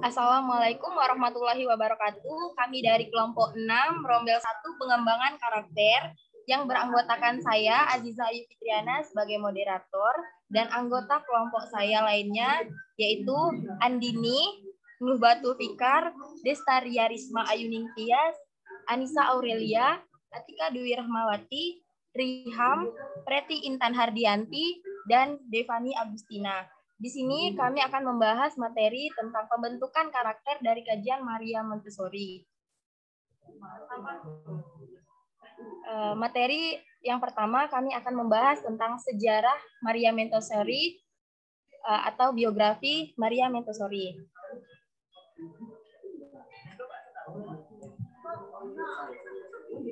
Assalamualaikum warahmatullahi wabarakatuh. Kami dari kelompok 6, Rombel 1 Pengembangan Karakter yang beranggotakan saya, Aziza Ayu Fitriana sebagai moderator dan anggota kelompok saya lainnya yaitu Andini, Nuhbatu Fikar, Destaria Risma Ayuning Tias, Anissa Aurelia, Atika Dwi Rahmawati, Riham, Preti Intan Hardianti, dan Devani Agustina. Di sini kami akan membahas materi tentang pembentukan karakter dari kajian Maria Montessori. Materi yang pertama kami akan membahas tentang sejarah Maria Montessori atau biografi Maria Montessori.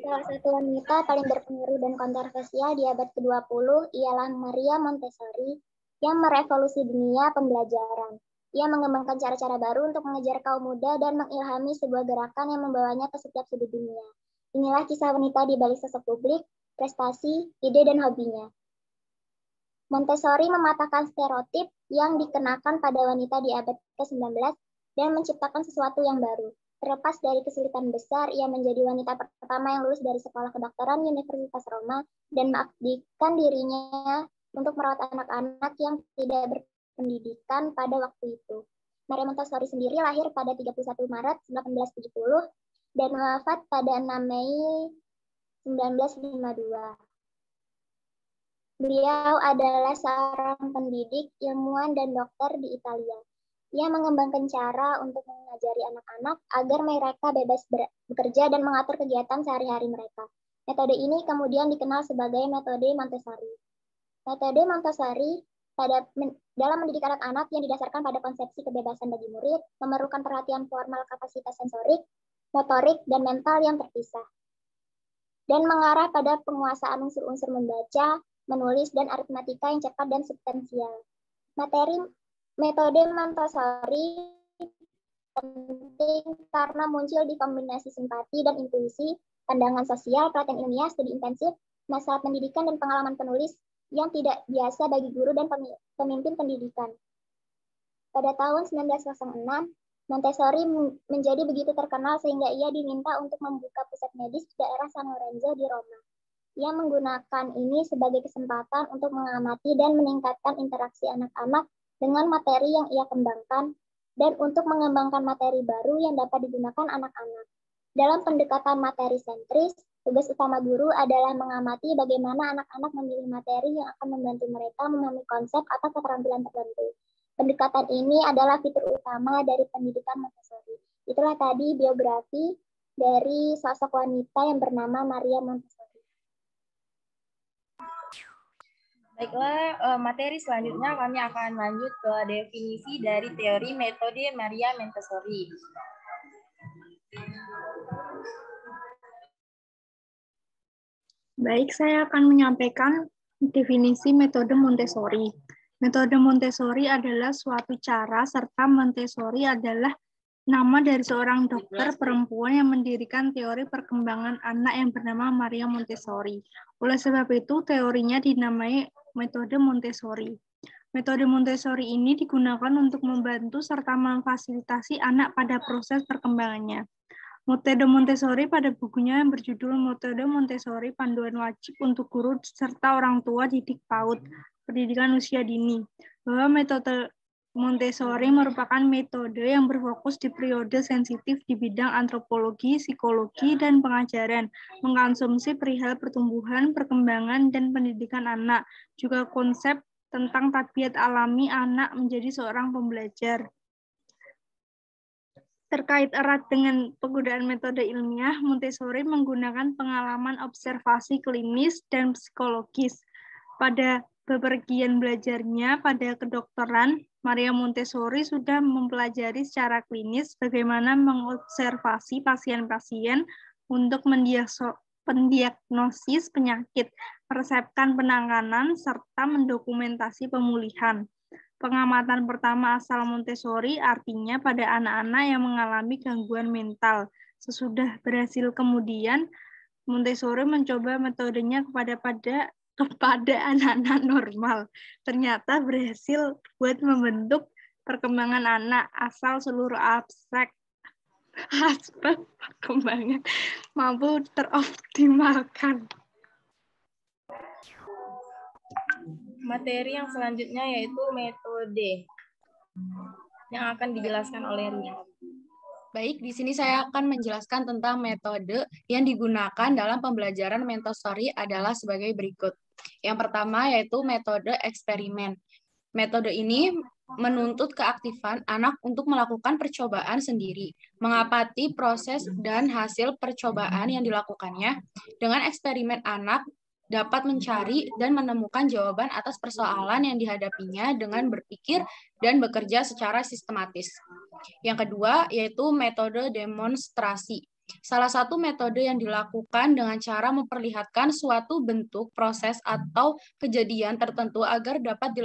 Salah satu wanita paling berpengaruh dan kontroversial di abad ke-20 ialah Maria Montessori yang merevolusi dunia pembelajaran. Ia mengembangkan cara-cara baru untuk mengejar kaum muda dan mengilhami sebuah gerakan yang membawanya ke setiap sudut dunia. Inilah kisah wanita di balik sosok publik, prestasi, ide, dan hobinya. Montessori mematahkan stereotip yang dikenakan pada wanita di abad ke-19 dan menciptakan sesuatu yang baru. Terlepas dari kesulitan besar, ia menjadi wanita pertama yang lulus dari Sekolah Kedokteran Universitas Roma dan mengabdikan dirinya untuk merawat anak-anak yang tidak berpendidikan pada waktu itu. Maria Montessori sendiri lahir pada 31 Maret 1870 dan wafat pada 6 Mei 1952. Beliau adalah seorang pendidik, ilmuwan, dan dokter di Italia. Ia mengembangkan cara untuk mengajari anak-anak agar mereka bebas bekerja dan mengatur kegiatan sehari-hari mereka. Metode ini kemudian dikenal sebagai metode Montessori. Metode Montessori dalam mendidik anak-anak yang didasarkan pada konsepsi kebebasan bagi murid, memerlukan perhatian formal kapasitas sensorik, motorik, dan mental yang terpisah, dan mengarah pada penguasaan unsur-unsur membaca, menulis, dan aritmatika yang cepat dan substansial. Metode Montessori penting karena muncul di kombinasi simpati dan intuisi, pandangan sosial, perhatian ilmiah, studi intensif, masalah pendidikan, dan pengalaman penulis yang tidak biasa bagi guru dan pemimpin pendidikan. Pada tahun 1906, Montessori menjadi begitu terkenal sehingga ia diminta untuk membuka pusat medis di daerah San Lorenzo di Roma. Ia menggunakan ini sebagai kesempatan untuk mengamati dan meningkatkan interaksi anak-anak dengan materi yang ia kembangkan dan untuk mengembangkan materi baru yang dapat digunakan anak-anak. Dalam pendekatan materi sentris, tugas utama guru adalah mengamati bagaimana anak-anak memilih materi yang akan membantu mereka memahami konsep atau keterampilan tertentu. Pendekatan ini adalah fitur utama dari pendidikan Montessori. Itulah tadi biografi dari sosok wanita yang bernama Maria Montessori. Baiklah, materi selanjutnya kami akan lanjut ke definisi dari teori metode Maria Montessori. Baik, saya akan menyampaikan definisi metode Montessori. Metode Montessori adalah suatu cara serta Montessori adalah nama dari seorang dokter perempuan yang mendirikan teori perkembangan anak yang bernama Maria Montessori. Oleh sebab itu, teorinya dinamai metode Montessori. Metode Montessori ini digunakan untuk membantu serta memfasilitasi anak pada proses perkembangannya. Metode Montessori pada bukunya yang berjudul Metode Montessori Panduan Wajib untuk Guru serta Orang Tua Didik PAUD, Pendidikan Usia Dini, bahwa metode Montessori merupakan metode yang berfokus di periode sensitif di bidang antropologi, psikologi, dan pengajaran, mengkonsumsi perihal pertumbuhan, perkembangan, dan pendidikan anak, juga konsep tentang tabiat alami anak menjadi seorang pembelajar. Terkait erat dengan penggunaan metode ilmiah, Montessori menggunakan pengalaman observasi klinis dan psikologis. Pada bepergian belajarnya pada kedokteran, Maria Montessori sudah mempelajari secara klinis bagaimana mengobservasi pasien-pasien untuk mendiagnosis penyakit, meresepkan penanganan, serta mendokumentasi pemulihan. Pengamatan pertama asal Montessori artinya pada anak-anak yang mengalami gangguan mental. Sesudah berhasil kemudian, Montessori mencoba metodenya kepada anak-anak normal. Ternyata berhasil buat membentuk perkembangan anak asal seluruh aspek perkembangan mampu teroptimalkan. Materi yang selanjutnya yaitu metode yang akan dijelaskan oleh Ria. Baik, di sini saya akan menjelaskan tentang metode yang digunakan dalam pembelajaran Montessori adalah sebagai berikut. Yang pertama yaitu metode eksperimen. Metode ini menuntut keaktifan anak untuk melakukan percobaan sendiri, mengamati proses dan hasil percobaan yang dilakukannya. Dengan eksperimen, anak dapat mencari dan menemukan jawaban atas persoalan yang dihadapinya dengan berpikir dan bekerja secara sistematis. Yang kedua yaitu metode demonstrasi. Salah satu metode yang dilakukan dengan cara memperlihatkan suatu bentuk, proses, atau kejadian tertentu agar dapat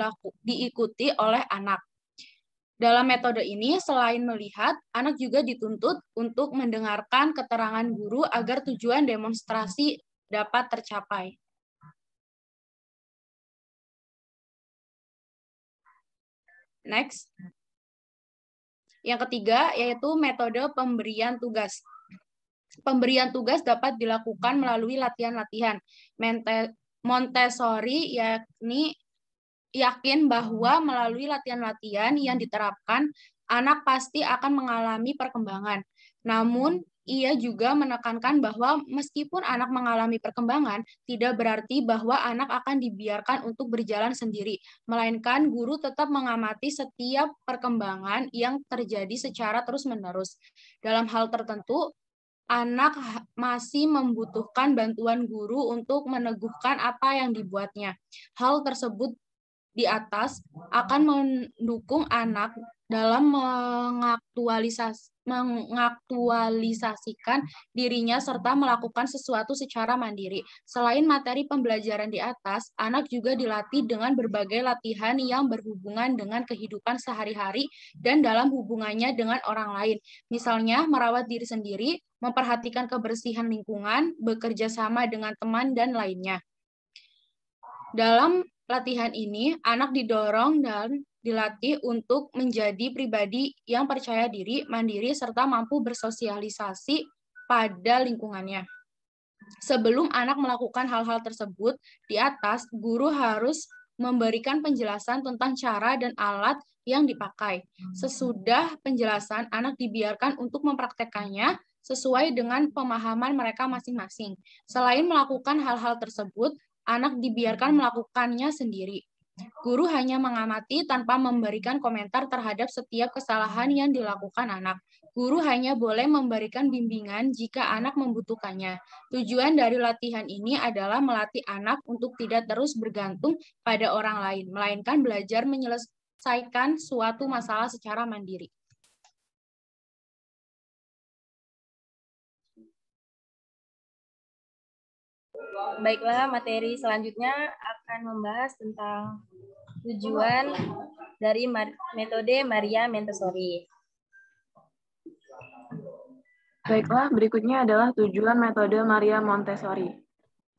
diikuti oleh anak. Dalam metode ini, selain melihat, anak juga dituntut untuk mendengarkan keterangan guru agar tujuan demonstrasi dapat tercapai. Next. Yang ketiga yaitu metode pemberian tugas. Pemberian tugas dapat dilakukan melalui latihan-latihan. Montessori yakin bahwa melalui latihan-latihan yang diterapkan, anak pasti akan mengalami perkembangan. Namun, ia juga menekankan bahwa meskipun anak mengalami perkembangan, tidak berarti bahwa anak akan dibiarkan untuk berjalan sendiri, melainkan guru tetap mengamati setiap perkembangan yang terjadi secara terus-menerus. Dalam hal tertentu, anak masih membutuhkan bantuan guru untuk meneguhkan apa yang dibuatnya. Hal tersebut di atas akan mendukung anak dalam mengaktualisasikan dirinya serta melakukan sesuatu secara mandiri. Selain materi pembelajaran di atas, anak juga dilatih dengan berbagai latihan yang berhubungan dengan kehidupan sehari-hari dan dalam hubungannya dengan orang lain. Misalnya, merawat diri sendiri, memperhatikan kebersihan lingkungan, bekerja sama dengan teman, dan lainnya. Dalam latihan ini, anak didorong dan dilatih untuk menjadi pribadi yang percaya diri, mandiri, serta mampu bersosialisasi pada lingkungannya. Sebelum anak melakukan hal-hal tersebut, di atas, guru harus memberikan penjelasan tentang cara dan alat yang dipakai. Sesudah penjelasan, anak dibiarkan untuk mempraktekannya sesuai dengan pemahaman mereka masing-masing. Selain melakukan hal-hal tersebut, anak dibiarkan melakukannya sendiri. Guru hanya mengamati tanpa memberikan komentar terhadap setiap kesalahan yang dilakukan anak. Guru hanya boleh memberikan bimbingan jika anak membutuhkannya. Tujuan dari latihan ini adalah melatih anak untuk tidak terus bergantung pada orang lain, melainkan belajar menyelesaikan suatu masalah secara mandiri. Baiklah, materi selanjutnya akan membahas tentang tujuan dari metode Maria Montessori. Baiklah, berikutnya adalah tujuan metode Maria Montessori.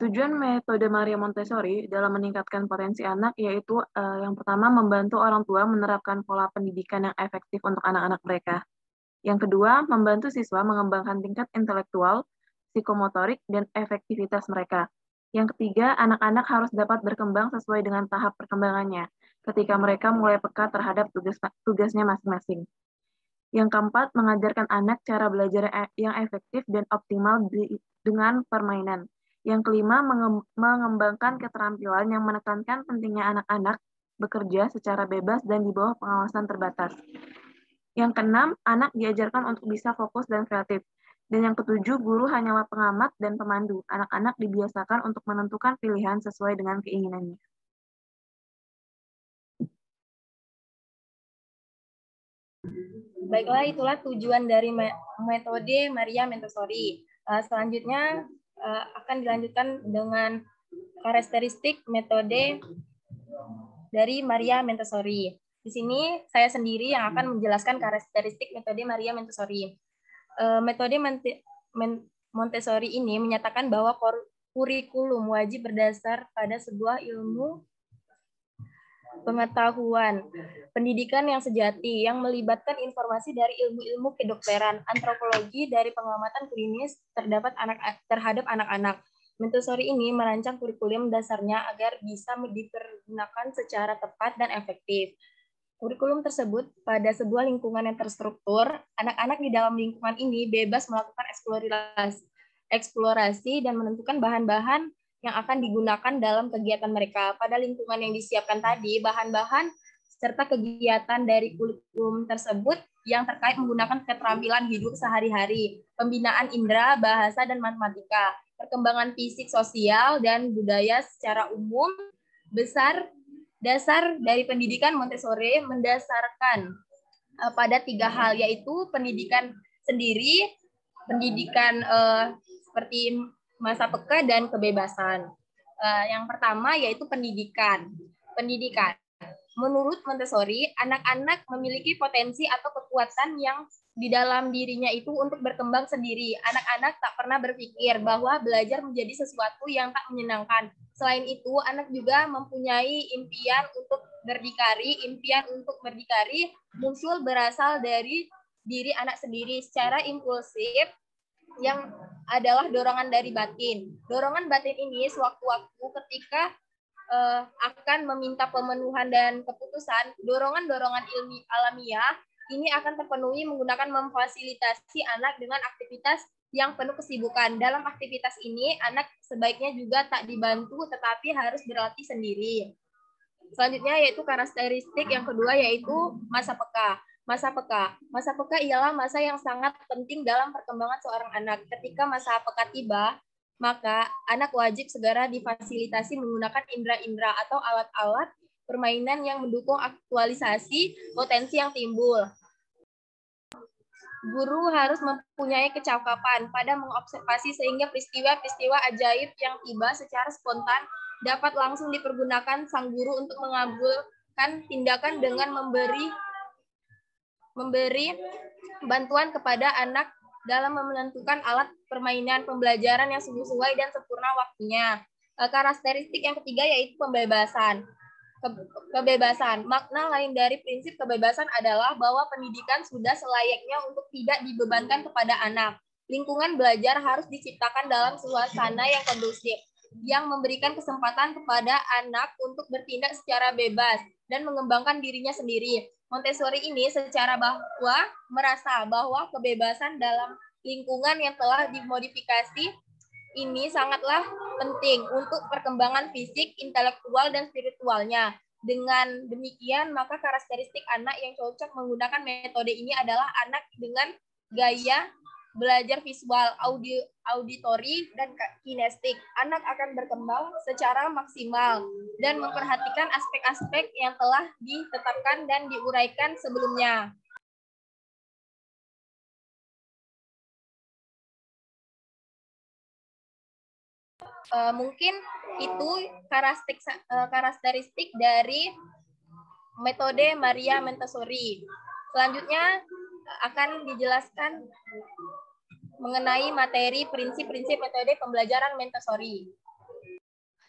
Tujuan metode Maria Montessori dalam meningkatkan potensi anak yaitu yang pertama membantu orang tua menerapkan pola pendidikan yang efektif untuk anak-anak mereka. Yang kedua, membantu siswa mengembangkan tingkat intelektual, psikomotorik, dan efektivitas mereka. Yang ketiga, anak-anak harus dapat berkembang sesuai dengan tahap perkembangannya ketika mereka mulai peka terhadap tugasnya masing-masing. Yang keempat, mengajarkan anak cara belajar yang efektif dan optimal dengan permainan. Yang kelima, mengembangkan keterampilan yang menekankan pentingnya anak-anak bekerja secara bebas dan di bawah pengawasan terbatas. Yang keenam, anak diajarkan untuk bisa fokus dan kreatif. Dan yang ketujuh, guru hanyalah pengamat dan pemandu. Anak-anak dibiasakan untuk menentukan pilihan sesuai dengan keinginannya. Baiklah, itulah tujuan dari metode Maria Montessori. Selanjutnya akan dilanjutkan dengan karakteristik metode dari Maria Montessori. Di sini saya sendiri yang akan menjelaskan karakteristik metode Maria Montessori. Metode Montessori ini menyatakan bahwa kurikulum wajib berdasar pada sebuah ilmu pengetahuan, pendidikan yang sejati yang melibatkan informasi dari ilmu-ilmu kedokteran, antropologi dari pengamatan klinis terhadap anak-anak. Montessori ini merancang kurikulum dasarnya agar bisa dipergunakan secara tepat dan efektif. Kurikulum tersebut pada sebuah lingkungan yang terstruktur, anak-anak di dalam lingkungan ini bebas melakukan eksplorasi dan menentukan bahan-bahan yang akan digunakan dalam kegiatan mereka. Pada lingkungan yang disiapkan tadi, bahan-bahan serta kegiatan dari kurikulum tersebut yang terkait menggunakan keterampilan hidup sehari-hari, pembinaan indera, bahasa, dan matematika, perkembangan fisik, sosial, dan budaya secara umum, dasar dari pendidikan Montessori mendasarkan pada 3 hal, yaitu pendidikan sendiri, pendidikan seperti masa peka, dan kebebasan. Yang pertama yaitu pendidikan. Menurut Montessori, anak-anak memiliki potensi atau kekuatan yang di dalam dirinya itu untuk berkembang sendiri. Anak-anak tak pernah berpikir bahwa belajar menjadi sesuatu yang tak menyenangkan. Selain itu, anak juga mempunyai impian untuk berdikari. Impian untuk berdikari muncul berasal dari diri anak sendiri secara impulsif, yang adalah dorongan dari batin. Dorongan batin ini sewaktu-waktu ketika akan meminta pemenuhan dan keputusan, dorongan-dorongan alamiah ini akan terpenuhi menggunakan memfasilitasi anak dengan aktivitas yang penuh kesibukan. Dalam aktivitas ini, anak sebaiknya juga tak dibantu, tetapi harus berlatih sendiri. Selanjutnya yaitu karakteristik yang kedua, yaitu masa peka. Masa peka ialah masa yang sangat penting dalam perkembangan seorang anak. Ketika masa peka tiba, maka anak wajib segera difasilitasi menggunakan indera-indera atau alat-alat permainan yang mendukung aktualisasi potensi yang timbul. Guru harus mempunyai kecakapan pada mengobservasi sehingga peristiwa-peristiwa ajaib yang tiba secara spontan dapat langsung dipergunakan sang guru untuk mengabulkan tindakan dengan memberi bantuan kepada anak dalam menentukan alat permainan pembelajaran yang sesuai dan sempurna waktunya. Karakteristik yang ketiga yaitu pembebasan. Kebebasan. Makna lain dari prinsip kebebasan adalah bahwa pendidikan sudah selayaknya untuk tidak dibebankan kepada anak. Lingkungan belajar harus diciptakan dalam suasana yang kondusif, yang memberikan kesempatan kepada anak untuk bertindak secara bebas dan mengembangkan dirinya sendiri. Montessori ini secara merasa bahwa kebebasan dalam lingkungan yang telah dimodifikasi ini sangatlah penting untuk perkembangan fisik, intelektual, dan spiritualnya. Dengan demikian, maka karakteristik anak yang cocok menggunakan metode ini adalah anak dengan gaya belajar visual, auditori, dan kinestik. Anak akan berkembang secara maksimal dan memperhatikan aspek-aspek yang telah ditetapkan dan diuraikan sebelumnya. Mungkin itu karakteristik dari metode Maria Montessori. Selanjutnya akan dijelaskan mengenai materi prinsip-prinsip metode pembelajaran Montessori.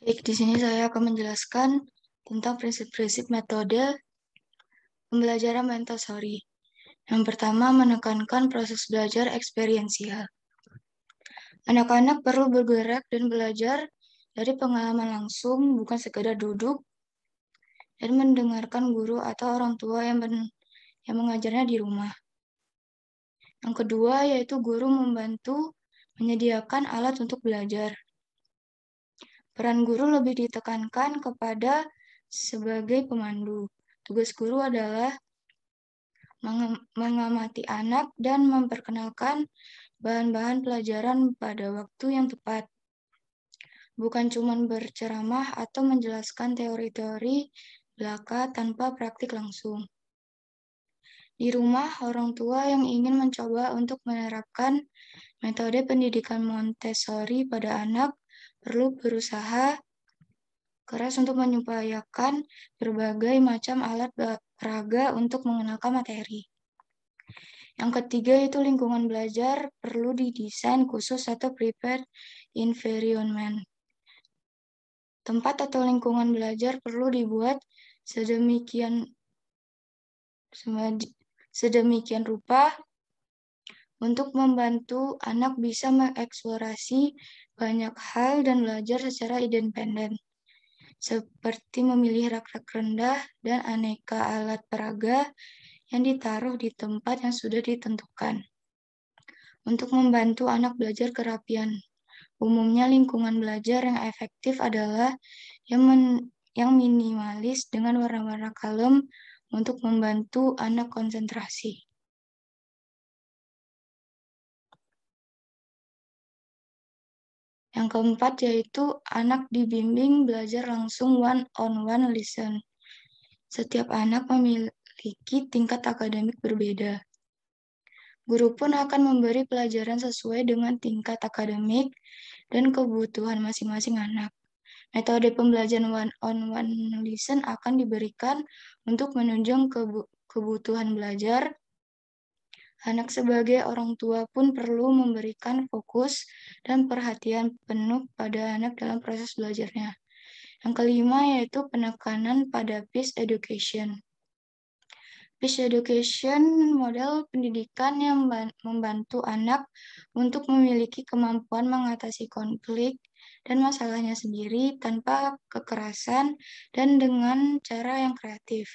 Baik, di sini saya akan menjelaskan tentang prinsip-prinsip metode pembelajaran Montessori. Yang pertama, menekankan proses belajar eksperiensial. Anak-anak perlu bergerak dan belajar dari pengalaman langsung, bukan sekedar duduk dan mendengarkan guru atau orang tua yang mengajarnya di rumah. Yang kedua, yaitu guru membantu menyediakan alat untuk belajar. Peran guru lebih ditekankan kepada sebagai pemandu. Tugas guru adalah mengamati anak dan memperkenalkan bahan-bahan pelajaran pada waktu yang tepat. Bukan cuma berceramah atau menjelaskan teori-teori belaka tanpa praktik langsung. Di rumah, orang tua yang ingin mencoba untuk menerapkan metode pendidikan Montessori pada anak perlu berusaha keras untuk menyupayakan berbagai macam alat peraga untuk mengenalkan materi. Yang ketiga itu lingkungan belajar perlu didesain khusus atau prepared environment. Tempat atau lingkungan belajar perlu dibuat sedemikian rupa untuk membantu anak bisa mengeksplorasi banyak hal dan belajar secara independen, seperti memilih rak-rak rendah dan aneka alat peraga yang ditaruh di tempat yang sudah ditentukan. Untuk membantu anak belajar kerapian, umumnya lingkungan belajar yang efektif adalah yang minimalis dengan warna-warna kalem untuk membantu anak konsentrasi. Yang keempat yaitu anak dibimbing belajar langsung one-on-one listen. Setiap anak memiliki tingkat akademik berbeda. Guru pun akan memberi pelajaran sesuai dengan tingkat akademik dan kebutuhan masing-masing anak. Metode pembelajaran one-on-one listen akan diberikan untuk menunjang kebutuhan belajar. Anak sebagai orang tua pun perlu memberikan fokus dan perhatian penuh pada anak dalam proses belajarnya. Yang kelima yaitu penekanan pada peace education. Peace education model pendidikan yang membantu anak untuk memiliki kemampuan mengatasi konflik dan masalahnya sendiri tanpa kekerasan dan dengan cara yang kreatif.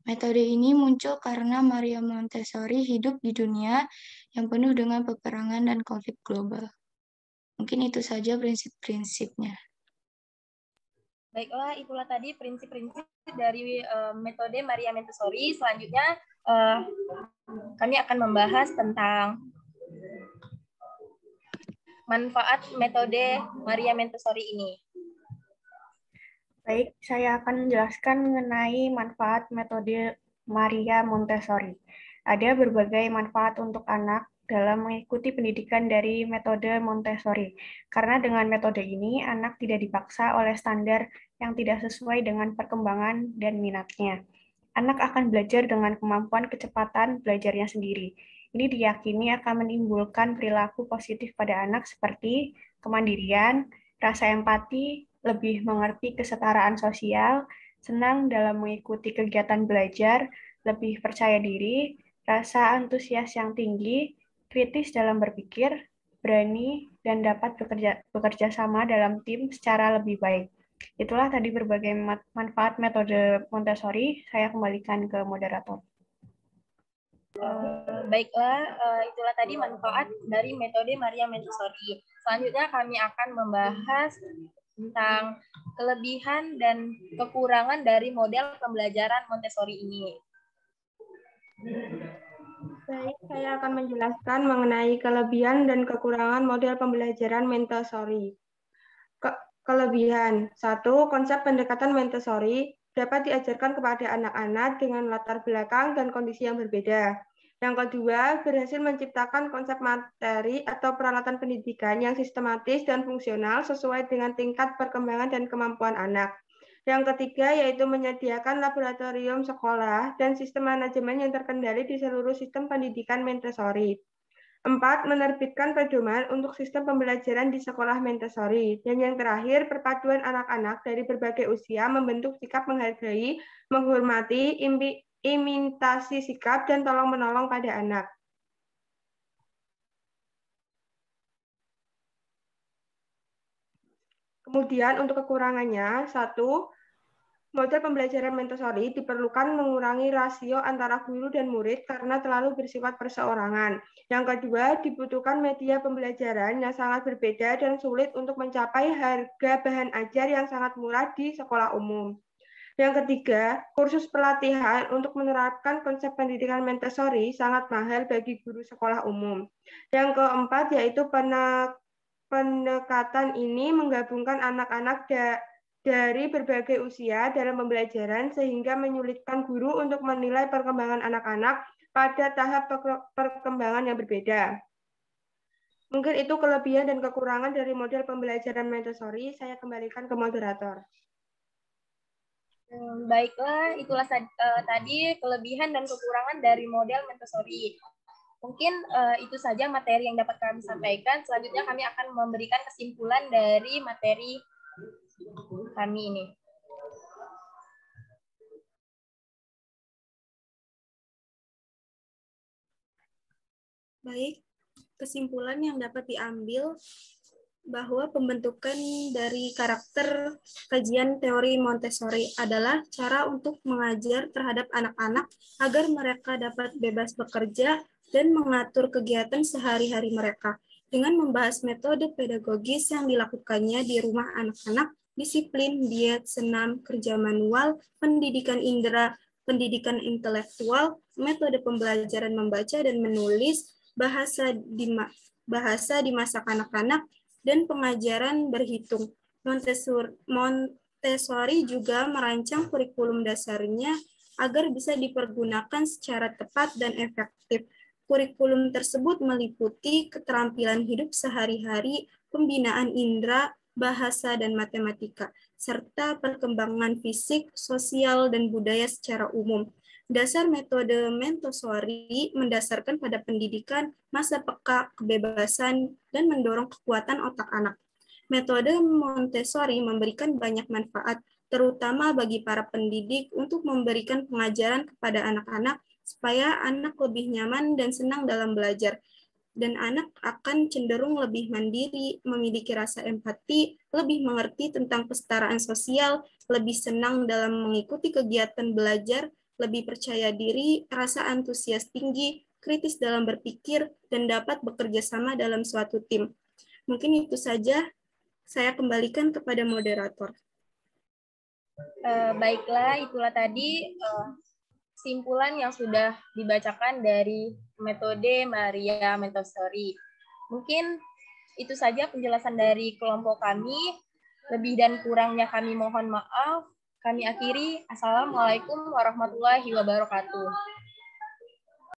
Metode ini muncul karena Maria Montessori hidup di dunia yang penuh dengan peperangan dan konflik global. Mungkin itu saja prinsip-prinsipnya. Baiklah, itulah tadi prinsip-prinsip dari metode Maria Montessori. Selanjutnya kami akan membahas tentang manfaat metode Maria Montessori ini. Baik, saya akan menjelaskan mengenai manfaat metode Maria Montessori. Ada berbagai manfaat untuk anak dalam mengikuti pendidikan dari metode Montessori. Karena dengan metode ini, anak tidak dipaksa oleh standar yang tidak sesuai dengan perkembangan dan minatnya. Anak akan belajar dengan kemampuan kecepatan belajarnya sendiri. Ini diyakini akan menimbulkan perilaku positif pada anak seperti kemandirian, rasa empati, lebih mengerti kesetaraan sosial, senang dalam mengikuti kegiatan belajar, lebih percaya diri, rasa antusias yang tinggi, kritis dalam berpikir, berani, dan dapat bekerja sama dalam tim secara lebih baik. Itulah tadi berbagai manfaat metode Montessori. Saya kembalikan ke moderator. Baiklah, itulah tadi manfaat dari metode Maria Montessori. Selanjutnya kami akan membahas tentang kelebihan dan kekurangan dari model pembelajaran Montessori ini. Baik, saya akan menjelaskan mengenai kelebihan dan kekurangan model pembelajaran Montessori. Kelebihan. 1. Konsep pendekatan Montessori dapat diajarkan kepada anak-anak dengan latar belakang dan kondisi yang berbeda. Yang kedua, berhasil menciptakan konsep materi atau peralatan pendidikan yang sistematis dan fungsional sesuai dengan tingkat perkembangan dan kemampuan anak. Yang ketiga, yaitu menyediakan laboratorium sekolah dan sistem manajemen yang terkendali di seluruh sistem pendidikan Montessori. 4. Menerbitkan pedoman untuk sistem pembelajaran di sekolah Montessori. Dan yang terakhir, perpaduan anak-anak dari berbagai usia membentuk sikap menghargai, menghormati, imitasi sikap, dan tolong-menolong pada anak. Kemudian untuk kekurangannya, 1. Model pembelajaran Montessori diperlukan mengurangi rasio antara guru dan murid karena terlalu bersifat perseorangan. Yang kedua, dibutuhkan media pembelajaran yang sangat berbeda dan sulit untuk mencapai harga bahan ajar yang sangat murah di sekolah umum. Yang ketiga, kursus pelatihan untuk menerapkan konsep pendidikan Montessori sangat mahal bagi guru sekolah umum. Yang keempat, yaitu pendekatan ini menggabungkan anak-anak dari berbagai usia dalam pembelajaran sehingga menyulitkan guru untuk menilai perkembangan anak-anak pada tahap perkembangan yang berbeda. Mungkin itu kelebihan dan kekurangan dari model pembelajaran Montessori. Saya kembalikan ke moderator. Baiklah, itulah tadi kelebihan dan kekurangan dari model Montessori. Mungkin itu saja materi yang dapat kami sampaikan. Selanjutnya kami akan memberikan kesimpulan dari materi kami ini. Baik, kesimpulan yang dapat diambil bahwa pembentukan dari karakter kajian teori Montessori adalah cara untuk mengajar terhadap anak-anak agar mereka dapat bebas bekerja dan mengatur kegiatan sehari-hari mereka. Dengan membahas metode pedagogis yang dilakukannya di rumah anak-anak, disiplin, diet, senam, kerja manual, pendidikan indera, pendidikan intelektual, metode pembelajaran membaca dan menulis, bahasa di masa kanak-kanak, dan pengajaran berhitung. Montessori juga merancang kurikulum dasarnya agar bisa dipergunakan secara tepat dan efektif. Kurikulum tersebut meliputi keterampilan hidup sehari-hari, pembinaan indera, bahasa, dan matematika, serta perkembangan fisik, sosial, dan budaya secara umum. Dasar metode Montessori mendasarkan pada pendidikan, masa peka, kebebasan, dan mendorong kekuatan otak anak. Metode Montessori memberikan banyak manfaat, terutama bagi para pendidik untuk memberikan pengajaran kepada anak-anak supaya anak lebih nyaman dan senang dalam belajar. Dan anak akan cenderung lebih mandiri, memiliki rasa empati, lebih mengerti tentang kesetaraan sosial, lebih senang dalam mengikuti kegiatan belajar, lebih percaya diri, rasa antusias tinggi, kritis dalam berpikir, dan dapat bekerja sama dalam suatu tim. Mungkin itu saja, saya kembalikan kepada moderator. Baiklah, itulah tadi kesimpulan yang sudah dibacakan dari metode Maria Montessori. Mungkin itu saja penjelasan dari kelompok kami. Lebih dan kurangnya kami mohon maaf. Kami akhiri. Assalamualaikum warahmatullahi wabarakatuh.